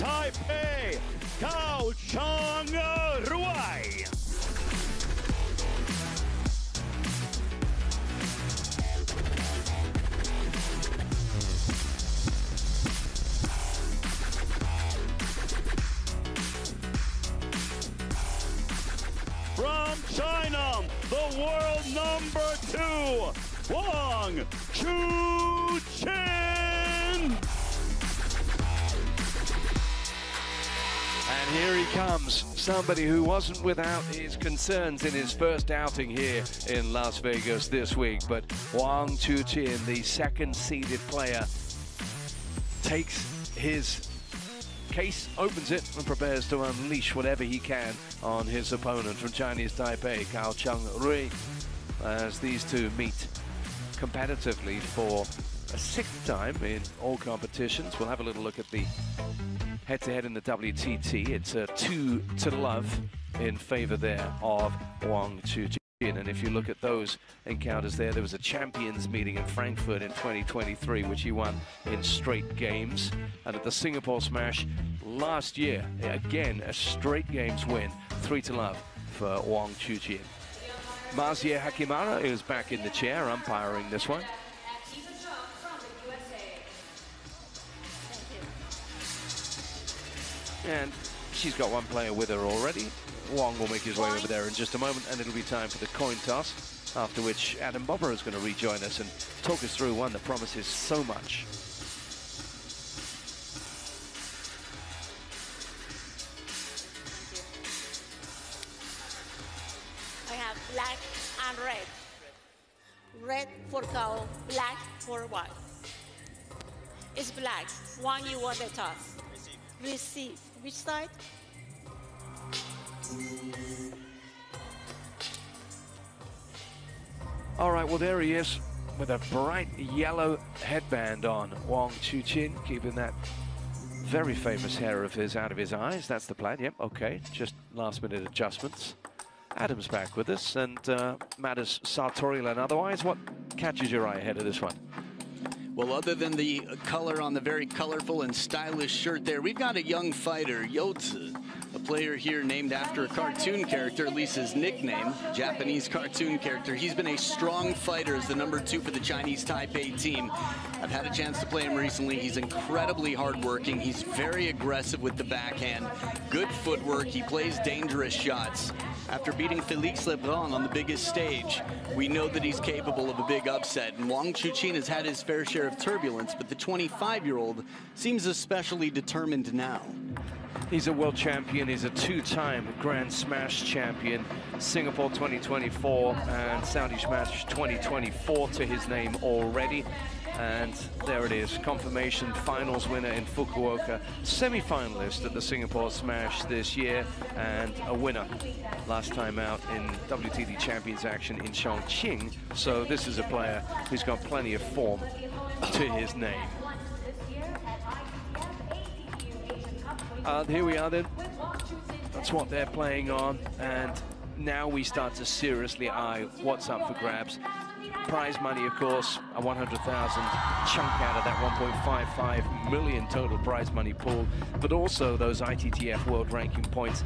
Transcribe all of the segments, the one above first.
Taipei, KAO Cheng. From China, the world #2, WANG Chuqin. And here he comes, somebody who wasn't without his concerns in his first outing here in Las Vegas this week. But WANG Chuqin, the second-seeded player, takes his case, opens it, and prepares to unleash whatever he can on his opponent from Chinese Taipei, KAO Cheng, as these two meet competitively for a sixth time in all competitions. We'll have a little look at the head-to-head in the WTT. It's a 2-0 in favor there of WANG Chuqin. And if you look at those encounters there was a champions meeting in Frankfurt in 2023, which he won in straight games. And at the Singapore Smash last year, again, a straight games win, 3-0 for WANG Chuqin. Mazier Hakimara is back in the chair, umpiring this one. And she's got one player with her already. Wang will make his way over there in just a moment, and it'll be time for the coin toss, after which Adam Bobber is going to rejoin us and talk us through one that promises so much. I have black and red. Red for KAO, black for white. It's black. Wang, you won the toss. Receive. Which side? All right, well, there he is with a bright yellow headband on. WANG Chuqin keeping that very famous hair of his out of his eyes. That's the plan. Yep, okay. Just last-minute adjustments. Adam's back with us, and Mattis Sartorial. And otherwise, what catches your eye ahead of this one? Well, other than the color on the very colorful and stylish shirt there, we've got a young fighter, Yotsu, a player here named after a cartoon character, at least his nickname, Japanese cartoon character. He's been a strong fighter as the #2 for the Chinese Taipei team. I've had a chance to play him recently. He's incredibly hardworking. He's very aggressive with the backhand, good footwork. He plays dangerous shots. After beating Felix Lebrun on the biggest stage, we know that he's capable of a big upset. And WANG Chuqin has had his fair share of turbulence, but the 25-year-old seems especially determined now. He's a world champion. He's a two-time Grand Smash champion. Singapore 2024 and Saudi Smash 2024 to his name already. And there it is, confirmation finals winner in Fukuoka, semi-finalist at the Singapore Smash this year, and a winner last time out in WTT Champions action in Chongqing. So this is a player who's got plenty of form to his name. Here we are then. That's what they're playing on, and now we start to seriously eye what's up for grabs. Prize money, of course, a 100,000 chunk out of that 1.55 million total prize money pool, but also those ITTF world ranking points.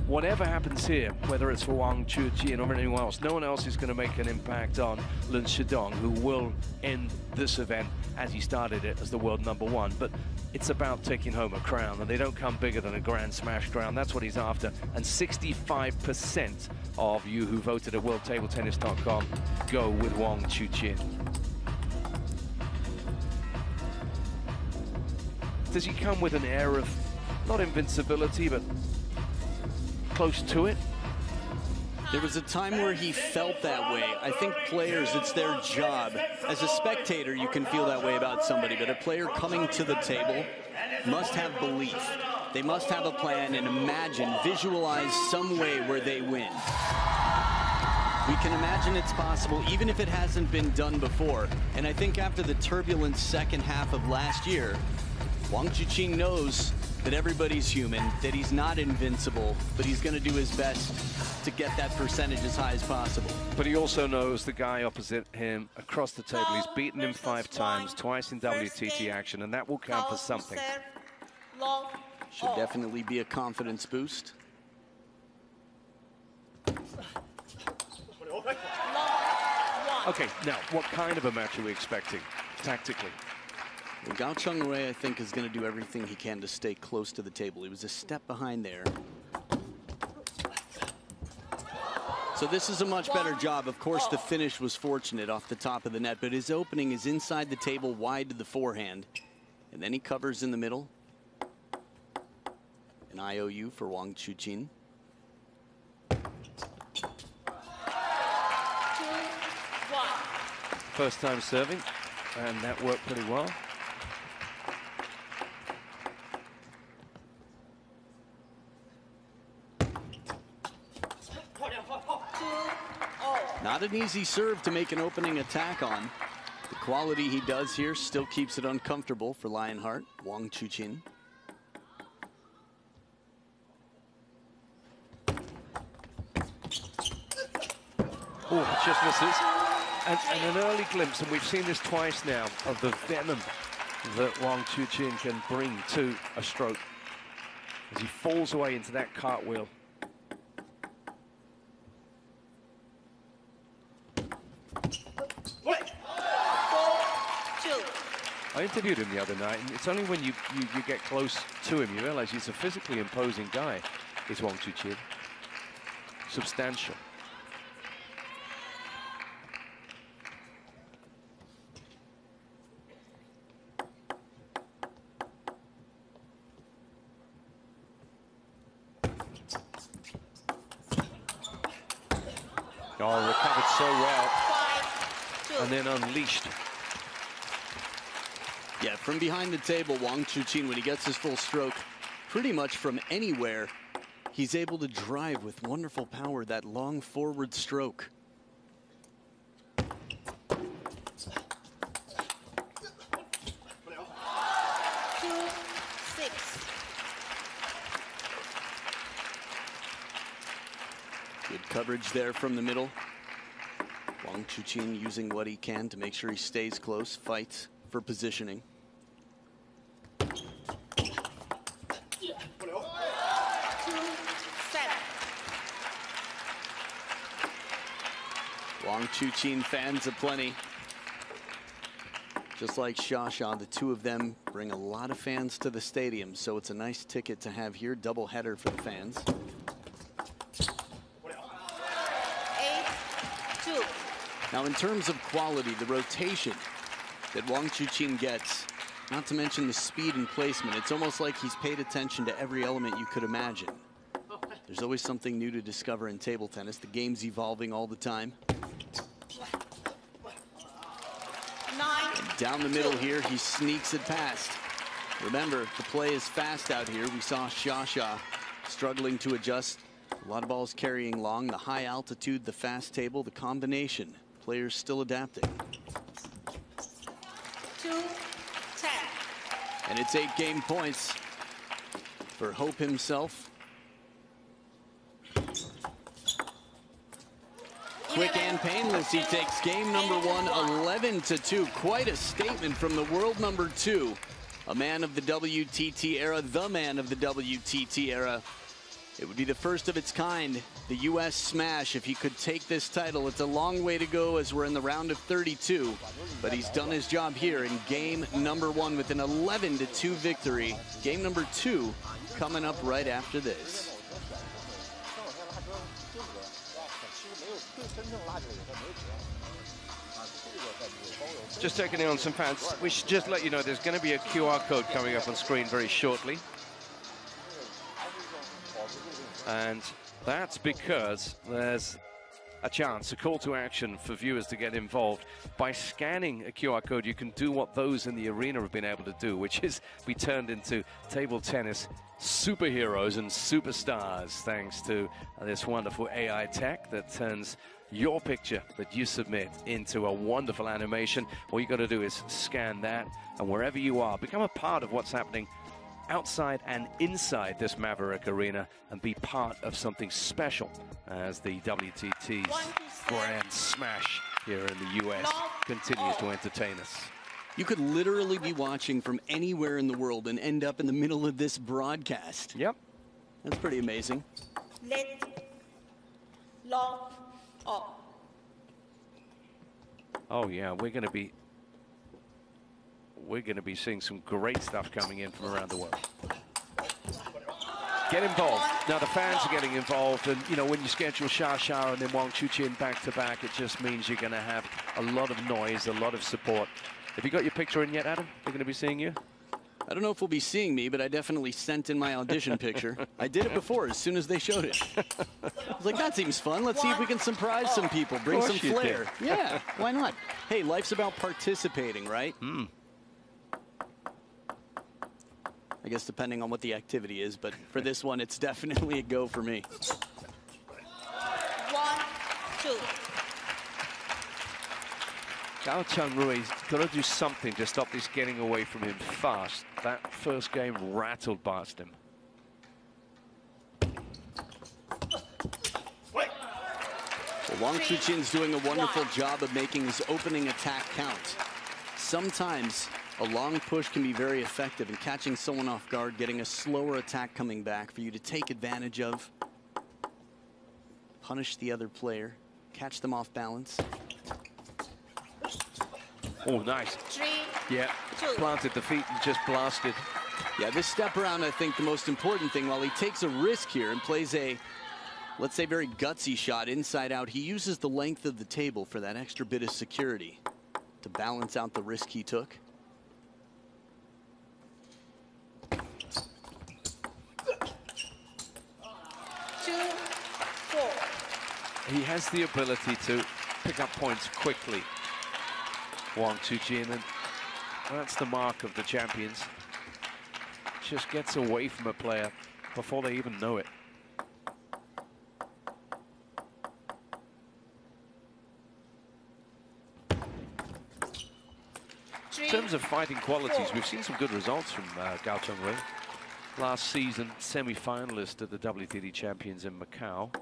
Whatever happens here, whether it's for WANG Chuqin or anyone else, no one else is going to make an impact on Lin Shidong, who will end this event as he started it as the world #1. But it's about taking home a crown, and they don't come bigger than a Grand Smash crown. That's what he's after. And 65% of you who voted at WorldTableTennis.com go with WANG Chuqin. Does he come with an air of, not invincibility, but close to it? There was a time where he felt that way. I think players, it's their job. As a spectator, you can feel that way about somebody, but a player coming to the table must have belief. They must have a plan and imagine, visualize some way where they win. We can imagine it's possible, even if it hasn't been done before. And I think after the turbulent second half of last year, WANG Chuqin knows that everybody's human, that he's not invincible, but he's going to do his best to get that percentage as high as possible. But he also knows the guy opposite him across the table. He's beaten him 5 times, twice in WTT action, and that will count for something. Long Should definitely be a confidence boost. Okay, now, what kind of a match are we expecting, tactically? Well, Gao Chengwei, I think, is going to do everything he can to stay close to the table. He was a step behind there. So this is a much better job. Of course, the finish was fortunate off the top of the net, but his opening is inside the table, wide to the forehand. And then he covers in the middle. An IOU for Wang Chuqin. First time serving, and that worked pretty well. Not an easy serve to make an opening attack on. The quality he does here still keeps it uncomfortable for Lionheart, Wang Chuqin. Oh, it just misses. And an early glimpse, and we've seen this twice now, of the venom that Wang Chuqin can bring to a stroke as he falls away into that cartwheel. I interviewed him the other night, and it's only when you get close to him you realize he's a physically imposing guy, is Wang Chuqin. Substantial. Oh, recovered so well. And then unleashed. Yeah, from behind the table, Wang Chuqin, when he gets his full stroke, pretty much from anywhere, he's able to drive with wonderful power that long forward stroke. Good coverage there from the middle. Wang Chuqin using what he can to make sure he stays close, fights for positioning. Wang Chuqin fans aplenty. Just like Xia, the two of them bring a lot of fans to the stadium, so it's a nice ticket to have here. Double header for the fans. 8-2. Now, in terms of quality, the rotation that Wang Chuqin gets, not to mention the speed and placement, it's almost like he's paid attention to every element you could imagine. There's always something new to discover in table tennis. The game's evolving all the time. And down the middle here, he sneaks it past. Remember, the play is fast out here. We saw Xia struggling to adjust. A lot of balls carrying long. The high altitude, the fast table, the combination. Players still adapting. 2-10. And it's 8 game points for Hope himself. Quick and painless, he takes game number 1, 11-2. Quite a statement from the world number 2. A man of the WTT era, the man of the WTT era. It would be the first of its kind, the US smash, if he could take this title. It's a long way to go as we're in the round of 32, but he's done his job here in game number 1 with an 11-2 victory. Game number 2 coming up right after this. Just taking in on some fans. We should just let you know there's going to be a QR code coming up on screen very shortly. And that's because there's a chance, a call to action for viewers to get involved. By scanning a QR code, you can do what those in the arena have been able to do, which is be turned into table tennis superheroes and superstars, thanks to this wonderful AI tech that turns your picture that you submit into a wonderful animation. All you got to do is scan that, and wherever you are, become a part of what's happening outside and inside this Maverick arena and be part of something special as the WTT's Grand Smash here in the US continues to entertain us. You could literally be watching from anywhere in the world and end up in the middle of this broadcast. Yep. That's pretty amazing. Let long off. Oh yeah, we're going to be seeing some great stuff coming in from around the world. Get involved. Now the fans are getting involved, and you know, when you schedule Sha and then Wang Chuqin back to back, it just means you're going to have a lot of noise, a lot of support. Have you got your picture in yet, Adam? They're going to be seeing you? I don't know if we'll be seeing me, but I definitely sent in my audition picture. I did it before as soon as they showed it. I was like, that seems fun. Let's see if we can surprise some people, bring some flair. Yeah, why not? Hey, life's about participating, right? I guess depending on what the activity is, but for this one, it's definitely a go for me. 1, 2. Gao Chengrui's got to do something to stop this getting away from him fast. That first game rattled past him. Well, Wang Chuqin's doing a wonderful job of making his opening attack count. Sometimes a long push can be very effective in catching someone off guard, getting a slower attack coming back for you to take advantage of, punish the other player, catch them off balance. Oh, nice. 3, Yeah, 2. planted the feet and just blasted. Yeah, this step around, I think the most important thing, while he takes a risk here and plays a, let's say, very gutsy shot inside out, he uses the length of the table for that extra bit of security to balance out the risk he took. He has the ability to pick up points quickly, Wang Chuqin, and that's the mark of the champions. Just gets away from a player before they even know it. In terms of fighting qualities, we've seen some good results from Gao Chengru. Last season, semi-finalist at the WTD Champions in Macau.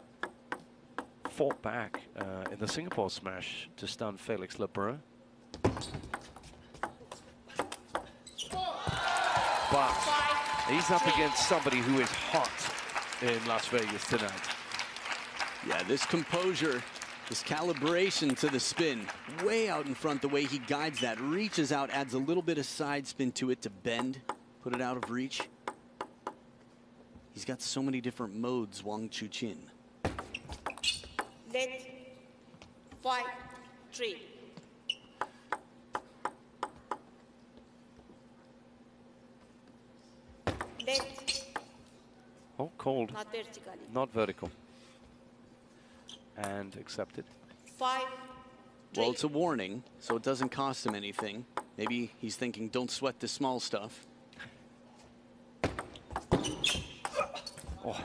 Fought back in the Singapore smash to stun Felix Lebrun. But he's up against somebody who is hot in Las Vegas tonight. Yeah, this composure, this calibration to the spin, way out in front, the way he guides that, reaches out, adds a little bit of side spin to it to bend, put it out of reach. He's got so many different modes, Wang Chuqin. Let 5, 3. Let Oh, cold. not vertically. Not vertical. And accepted. 5, 3. Well, it's a warning, so it doesn't cost him anything. Maybe he's thinking, don't sweat the small stuff. Oh.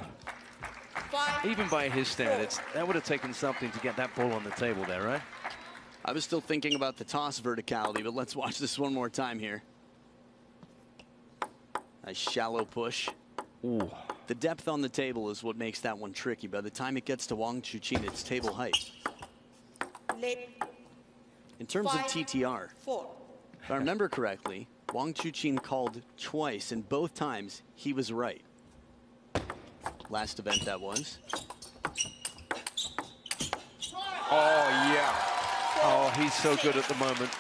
5, Even by his standards, that would have taken something to get that ball on the table there, right? I was still thinking about the toss verticality, but let's watch this one more time here. A shallow push. Ooh. The depth on the table is what makes that one tricky. By the time it gets to Wang Chuqin, it's table height. let In terms of 5, TTR, 4. if I remember correctly, Wang Chuqin called twice, and both times he was right. Last event that was. Oh, yeah. Oh, he's so good at the moment.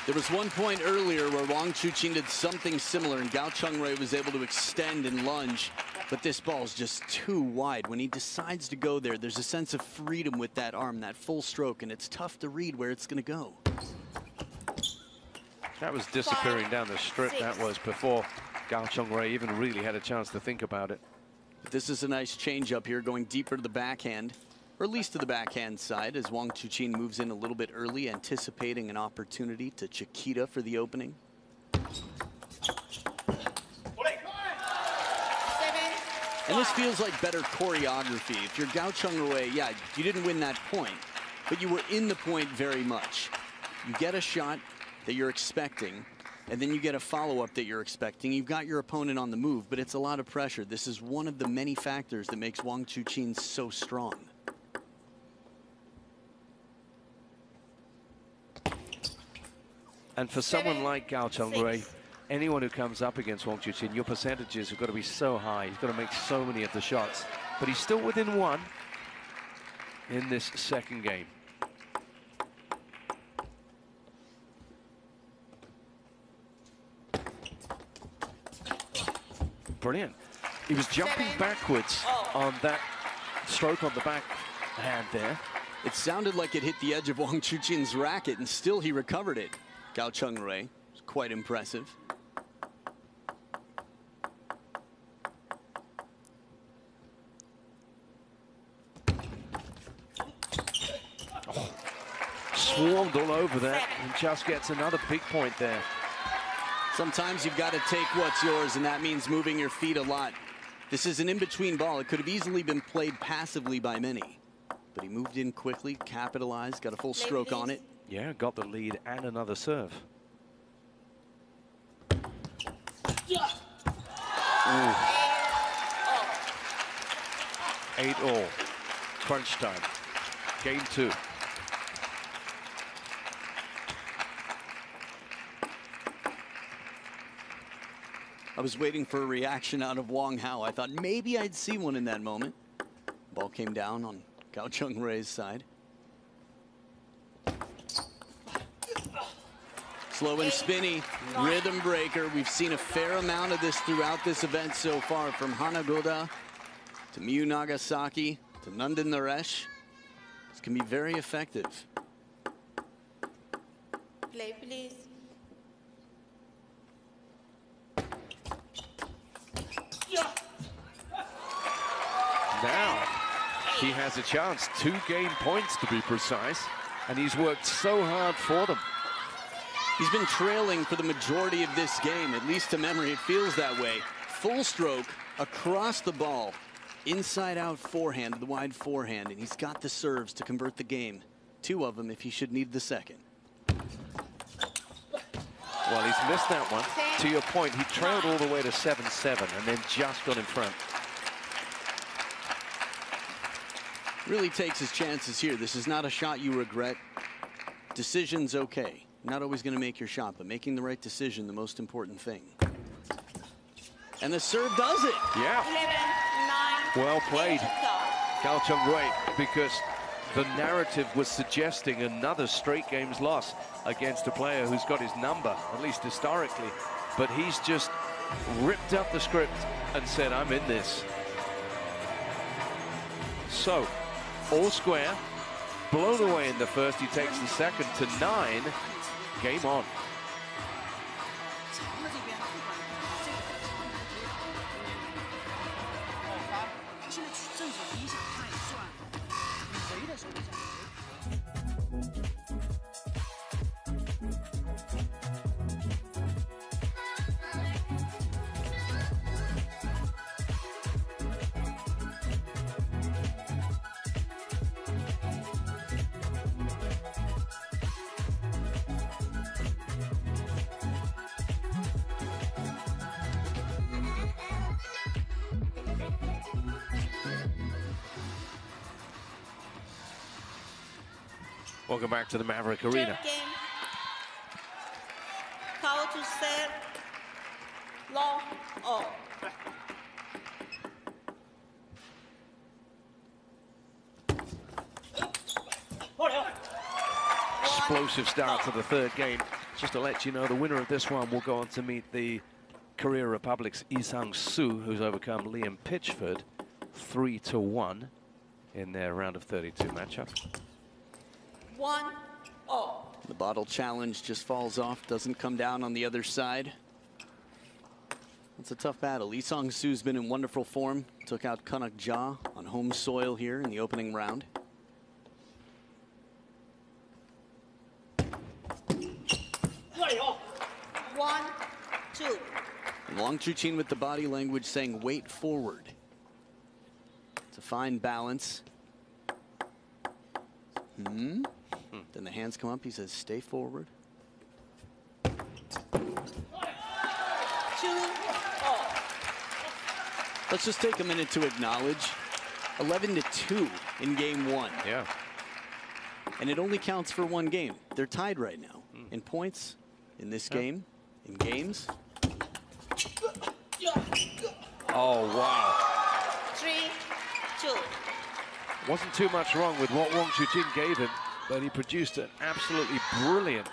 There was one point earlier where Wang Chuqin did something similar, and Gao Chengru was able to extend and lunge, but this ball's just too wide. When he decides to go there, there's a sense of freedom with that arm, that full stroke, and it's tough to read where it's going to go. That was disappearing down the strip, that was, before Gao Chengru even really had a chance to think about it. But this is a nice change up here, going deeper to the backhand, or at least to the backhand side, as Wang Chuqin moves in a little bit early, anticipating an opportunity to Chiquita for the opening. 7, And this feels like better choreography. If you're Gao Chengru, yeah, you didn't win that point, but you were in the point very much. You get a shot that you're expecting, and then you get a follow-up that you're expecting. You've got your opponent on the move, but it's a lot of pressure. This is one of the many factors that makes Wang Chuqin so strong. And for someone like KAO Cheng, anyone who comes up against Wang Chuqin, your percentages have got to be so high. He's got to make so many of the shots. But he's still within one in this second game. Brilliant. He was jumping backwards on that stroke on the backhand there. It sounded like it hit the edge of Wang Chuqin's racket, and still he recovered it. KAO Cheng. It's quite impressive. Oh, swarmed all over that and just gets another big point there. Sometimes you've got to take what's yours, and that means moving your feet a lot. This is an in-between ball. It could have easily been played passively by many. But he moved in quickly, capitalized, got a full stroke on it. Yeah, got the lead and another serve. Yeah. 8-all. Crunch time. Game 2. I was waiting for a reaction out of Wang Hao. I thought maybe I'd see one in that moment. Ball came down on KAO Cheng-Rei's side. Slow and spinny, rhythm breaker. We've seen a fair amount of this throughout this event so far, from Hanagoda to Miyu Nagasaki to Nandan Naresh. This can be very effective. Play, please. Now he has a chance, 2 game points to be precise, and he's worked so hard for them. He's been trailing for the majority of this game, at least to memory it feels that way. Full stroke across the ball, inside out forehand, the wide forehand, and he's got the serves to convert the game. 2 of them if he should need the second. Well, he's missed that one. To your point, he trailed all the way to 7-7 and then just got in front. Really takes his chances here. This is not a shot you regret. Decision's okay. Not always going to make your shot, but making the right decision, the most important thing. And the serve does it. Yeah. 11-9. Well played, KAO Cheng, because the narrative was suggesting another straight games loss against a player who's got his number, at least historically. But he's just ripped up the script and said, I'm in this. So, all square, blown away in the first. He takes the second to 9. Game on. Welcome back to the Maverick Arena. Third game. KAO to serve. Long all. Explosive start to the third game. Just to let you know, the winner of this one will go on to meet the Korea Republic's Lee Sang-soo, who's overcome Liam Pitchford 3-1 in their round of 32 matchup. 1-0. The bottle challenge just falls off, doesn't come down on the other side. It's a tough battle. Lee Sang-soo's been in wonderful form. Took out Kunak Ja on home soil here in the opening round. One, two. And Wang Chuqin with the body language saying, wait forward. It's a fine balance. Then the hands come up. He says, stay forward. 2-0. Let's just take a minute to acknowledge 11-2 in game 1. Yeah. And it only counts for one game. They're tied right now in points. in this game, in games. Oh, wow. 3-2. Wasn't too much wrong with what Wang Chuqin gave him, but he produced an absolutely brilliant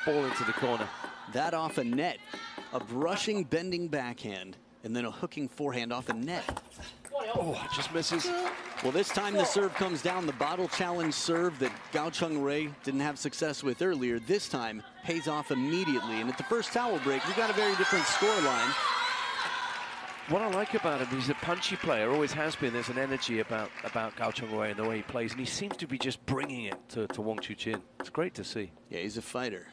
ball into the corner. That off a net, a brushing, bending backhand, and then a hooking forehand off a net. Oh, it just misses. Well, this time the serve comes down. The bottle challenge serve that Gao Cheng-Wei didn't have success with earlier, this time pays off immediately. And at the first towel break, we got a very different score line. What I like about him, he's a punchy player, always has been. There's an energy about Gao Cheng-Wei and the way he plays, and he seems to be just bringing it to Wang Chuqin. It's great to see. Yeah, he's a fighter.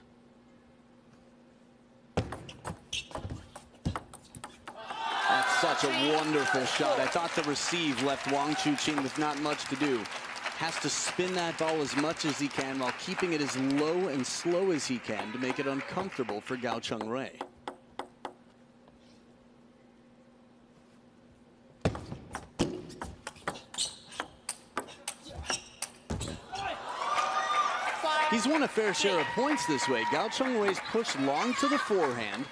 That's such a wonderful shot. I thought the receive left Wang Chuqin with not much to do. Has to spin that ball as much as he can while keeping it as low and slow as he can to make it uncomfortable for Gao Cheng-Wei. He's won a fair share of points this way. Gao Cheng-Wei's push long to the forehand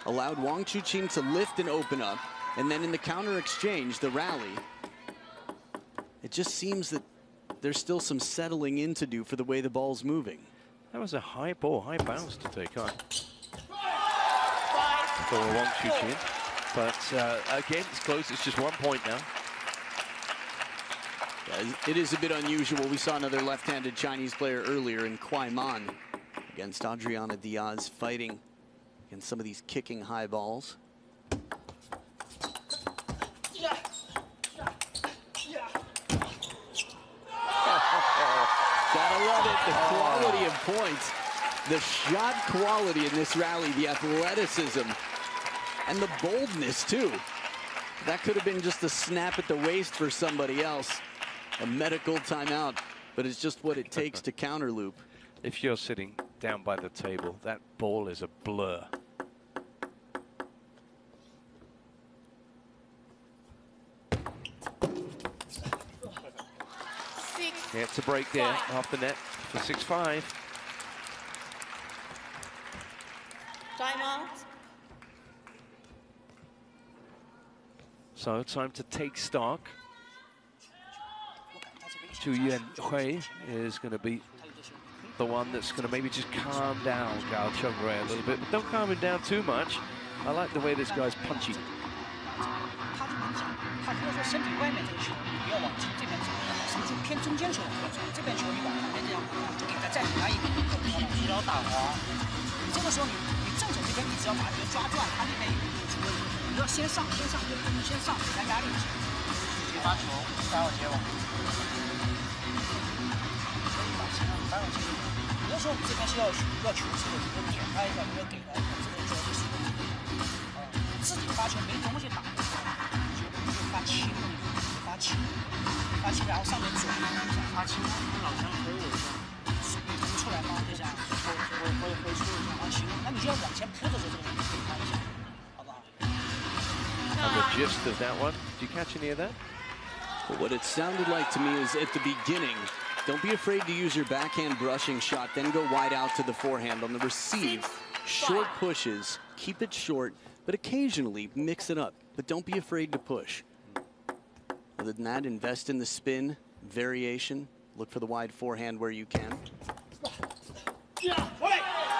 allowed Wang Chuqin to lift and open up, and then in the counter exchange, the rally, it just seems that there's still some settling in to do for the way the ball's moving. That was a high ball, high bounce to take on for Wang Chuqin. But again, it's close. It's just 1 point now. Yeah, it is a bit unusual. We saw another left-handed Chinese player earlier in Kuai Man against Adriana Diaz fighting against some of these kicking high balls. Gotta love it, the quality of points, the shot quality in this rally, the athleticism, and the boldness too. That could have been just a snap at the waist for somebody else, a medical timeout, but it's just what it takes to counter loop. If you're sitting down by the table, that ball is a blur. Yeah, it's a break there off the net for 6-5. Timeout. So time to take stock. Chu Yuanhui is going to be the one that's going to maybe just calm down Gao Cheng-Wei a little bit, but don't calm him down too much. I like the way this guy's punchy. And the gist of that one, did you catch any of that? But what it sounded like to me is at the beginning, don't be afraid to use your backhand brushing shot, then go wide out to the forehand. On the receive, short pushes, keep it short, but occasionally mix it up. But don't be afraid to push. Other than that, invest in the spin, variation, look for the wide forehand where you can.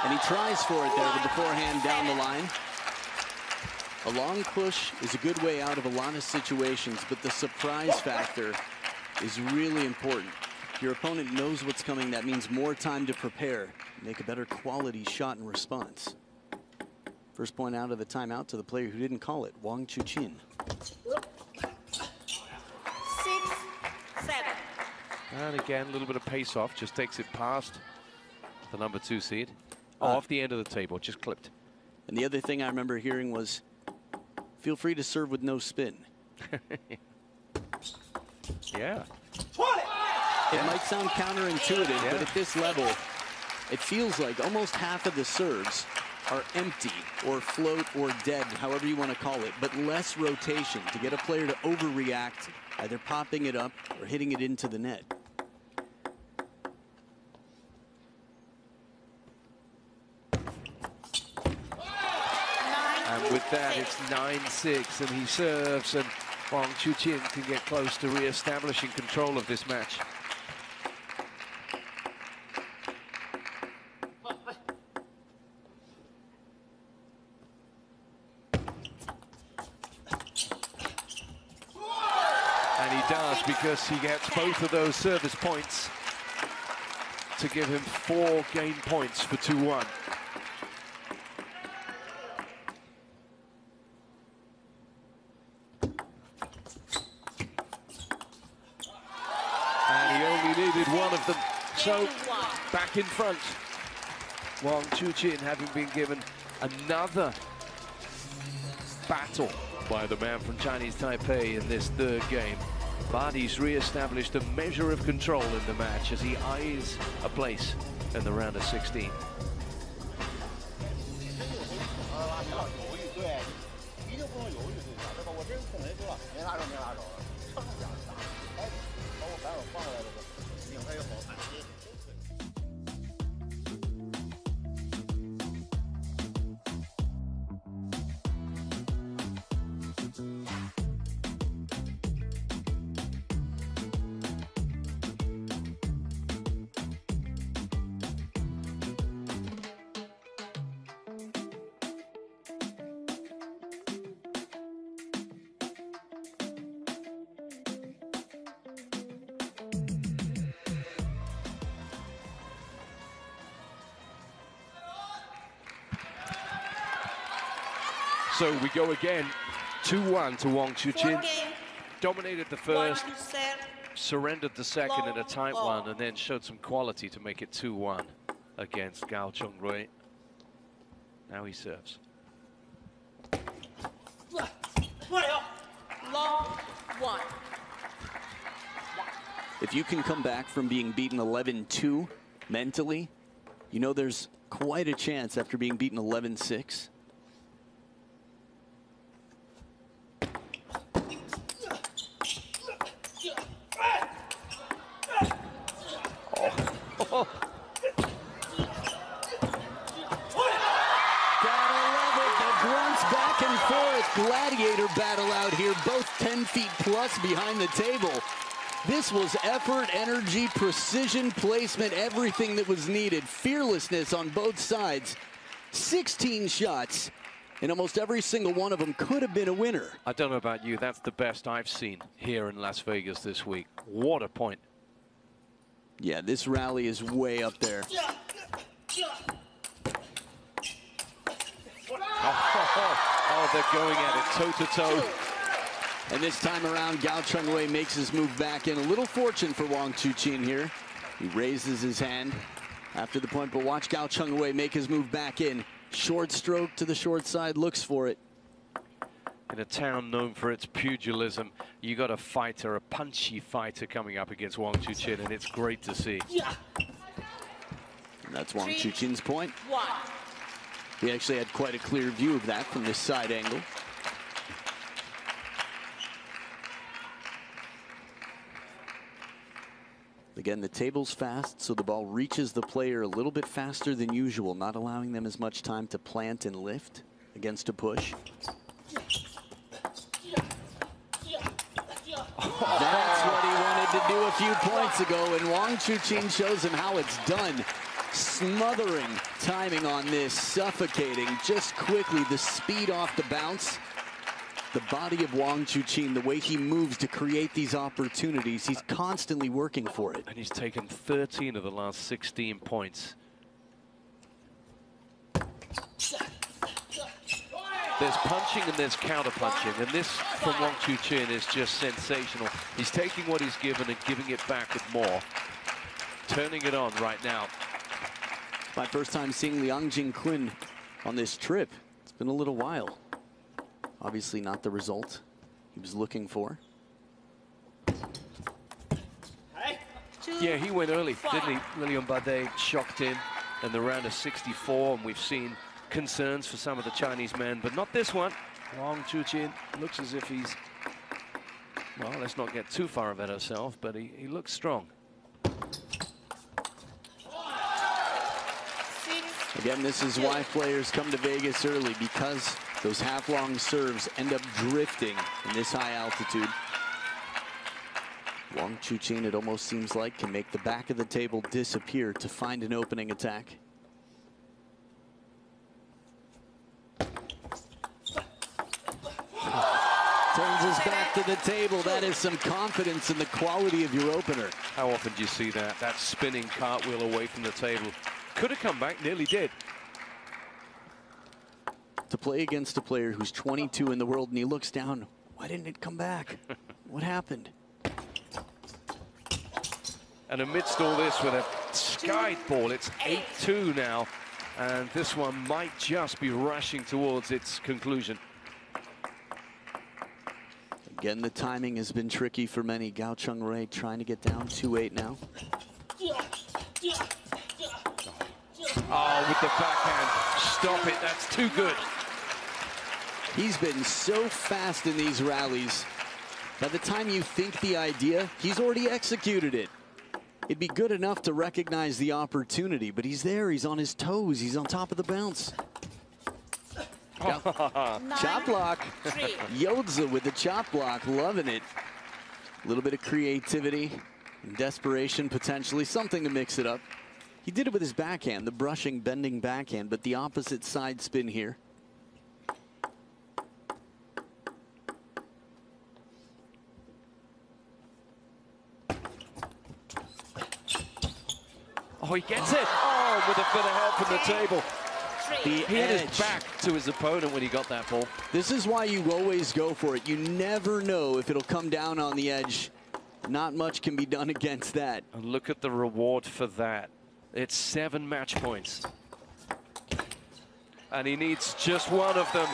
And he tries for it there with the forehand down the line. A long push is a good way out of a lot of situations, but the surprise factor is really important. If your opponent knows what's coming, that means more time to prepare, make a better quality shot and response. First point out of the timeout to the player who didn't call it, Wang Chuqin. 6-7. And again, a little bit of pace off, just takes it past the number 2 seed. Off the end of the table, just clipped. And the other thing I remember hearing was, feel free to serve with no spin. Yeah. It might sound counterintuitive, but at this level, it feels like almost half of the serves are empty or float or dead, however you want to call it, but less rotation to get a player to overreact, either popping it up or hitting it into the net. like that, it's 9-6, and he serves, and Wang Chuqin can get close to re-establishing control of this match. And he does, because he gets both of those service points to give him 4 game points for 2-1. And he only needed one of them. So back in front. Wang Chuqin having been given another battle by the man from Chinese Taipei in this 3rd game. But he's re-established a measure of control in the match as he eyes a place in the round of 16. So we go again, 2-1 to Wang Chuqin. Dominated the first, surrendered the second in a tight one, and then showed some quality to make it 2-1 against KAO Cheng. Now he serves. Long 1. If you can come back from being beaten 11-2 mentally, you know there's quite a chance after being beaten 11-6. Gladiator battle out here, both 10 feet plus behind the table. This was effort, energy, precision, placement, everything that was needed. Fearlessness on both sides. 16 shots, and almost every single one of them could have been a winner. I don't know about you, that's the best I've seen here in Las Vegas this week. What a point. Yeah, this rally is way up there. Oh, they're going at it toe-to-toe. And this time around, KAO Cheng makes his move back in. A little fortune for Wang Chuqin here. He raises his hand after the point, but watch KAO Cheng make his move back in. Short stroke to the short side, looks for it. In a town known for its pugilism, you got a fighter, a punchy fighter coming up against Wang Chuqin, and it's great to see. And that's Wang Chuqin's point. 1. We actually had quite a clear view of that from this side angle. Again, the table's fast, so the ball reaches the player a little bit faster than usual, not allowing them as much time to plant and lift against a push. That's what he wanted to do a few points ago, and Wang Chuqin shows him how it's done. Smothering timing on this, suffocating just quickly, the speed off the bounce. The body of Wang Chuqin, the way he moves to create these opportunities, he's constantly working for it. And he's taken 13 of the last 16 points. There's punching and there's counter-punching, and this from Wang Chuqin is just sensational. He's taking what he's given and giving it back with more. Turning it on right now. My first time seeing Liang Jingquin on this trip. It's been a little while. Obviously not the result he was looking for. Yeah, he went early, didn't he? Lilian Bade shocked him in the round of 64, and we've seen concerns for some of the Chinese men, but not this one. Wang Chuqin looks as if he's, well, let's not get too far ahead ourselves, but he looks strong. Again, this is why players come to Vegas early, because Those half-long serves end up drifting in this high altitude. Wang Chuqin, it almost seems like, can make the back of the table disappear to find an opening attack. Turns his back to the table. That is some confidence in the quality of your opener. How often do you see that? That spinning cartwheel away from the table. Could have come back, nearly did. To play against a player who's 22 in the world and he looks down, why didn't it come back? What happened? And amidst all this, with a skied ball, it's 8-2 now. And this one might just be rushing towards its conclusion. Again, the timing has been tricky for many. Gao Cheng-Rui trying to get down 2-8 now. Oh, with the backhand. Stop it, that's too good. He's been so fast in these rallies. By the time you think the idea, he's already executed it. It'd be good enough to recognize the opportunity, but he's there, he's on his toes, he's on top of the bounce. Chop block. Yodza with the chop block, loving it. A little bit of creativity and desperation, potentially, something to mix it up. He did it with his backhand, the brushing, bending backhand, but the opposite side spin here. Oh, he gets it. Oh, with a bit of help from the table. He hit his back to his opponent when he got that ball. This is why you always go for it. You never know if it'll come down on the edge. Not much can be done against that. And look at the reward for that. It's 7 match points. And he needs just one of them.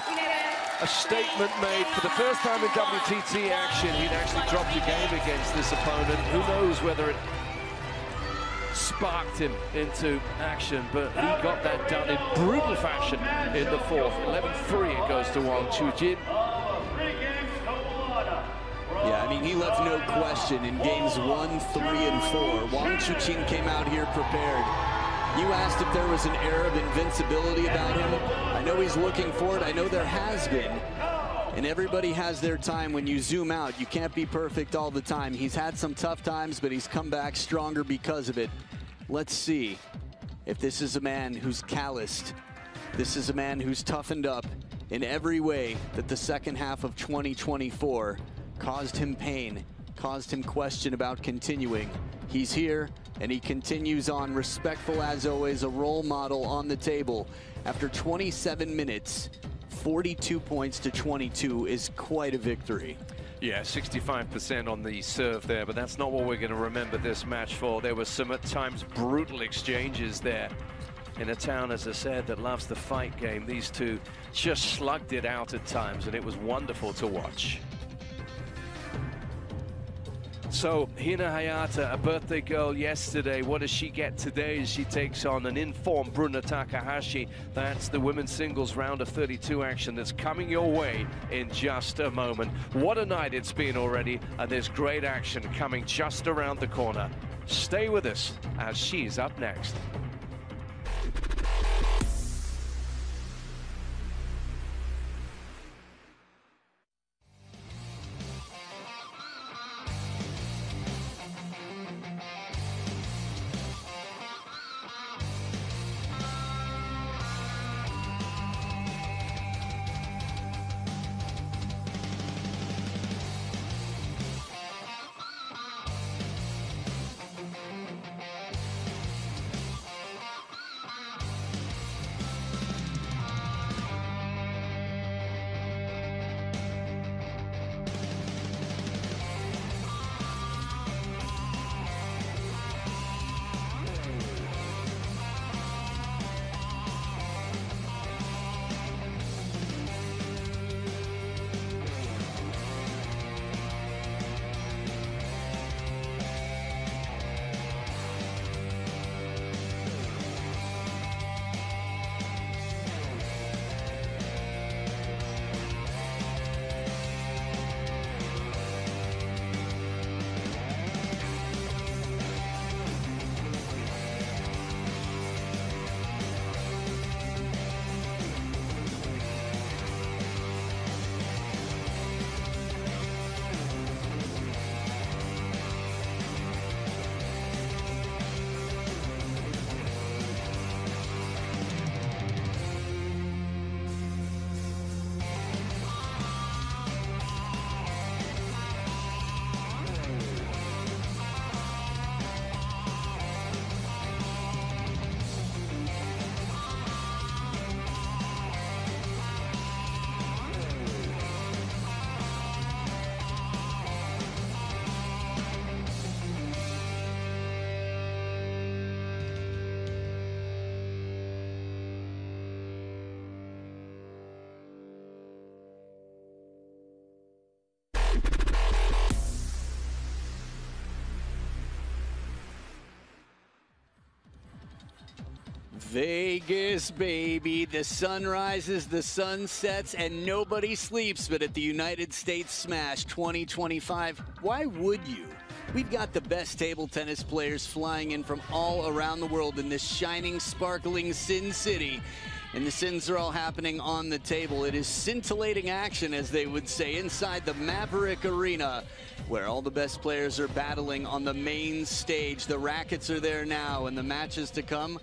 A statement made for the first time in WTT action. He'd actually dropped a game against this opponent. Who knows whether it sparked him into action, but he got that done in brutal fashion in the fourth. 11-3 it goes to Wang Chuqin. Yeah, I mean, he left no question in games 1, 3, and 4. Wang Chuqin came out here prepared. You asked if there was an air of invincibility about him. I know he's looking for it. I know there has been. And everybody has their time. When you zoom out, you can't be perfect all the time. He's had some tough times, but he's come back stronger because of it. Let's see if this is a man who's calloused. This is a man who's toughened up in every way that the second half of 2024 caused him pain, caused him question about continuing. He's here, and he continues on, respectful as always, a role model on the table. After 27 minutes, 42 points to 22 is quite a victory. Yeah, 65% on the serve there, but that's not what we're going to remember this match for. There were some, at times, brutal exchanges there in a town, as I said, that loves the fight game. These two just slugged it out at times, and it was wonderful to watch. So, Hina Hayata, a birthday girl yesterday. What does she get today as she takes on an informed Bruna Takahashi? That's the women's singles round of 32 action that's coming your way in just a moment. What a night it's been already, and there's great action coming just around the corner. Stay with us as she's up next. Vegas, baby. The sun rises, the sun sets, and nobody sleeps but at the United States Smash 2025. Why would you? We've got the best table tennis players flying in from all around the world in this shining, sparkling Sin City. And the sins are all happening on the table. It is scintillating action, as they would say, inside the Maverick Arena, where all the best players are battling on the main stage. The rackets are there now, and the matches to come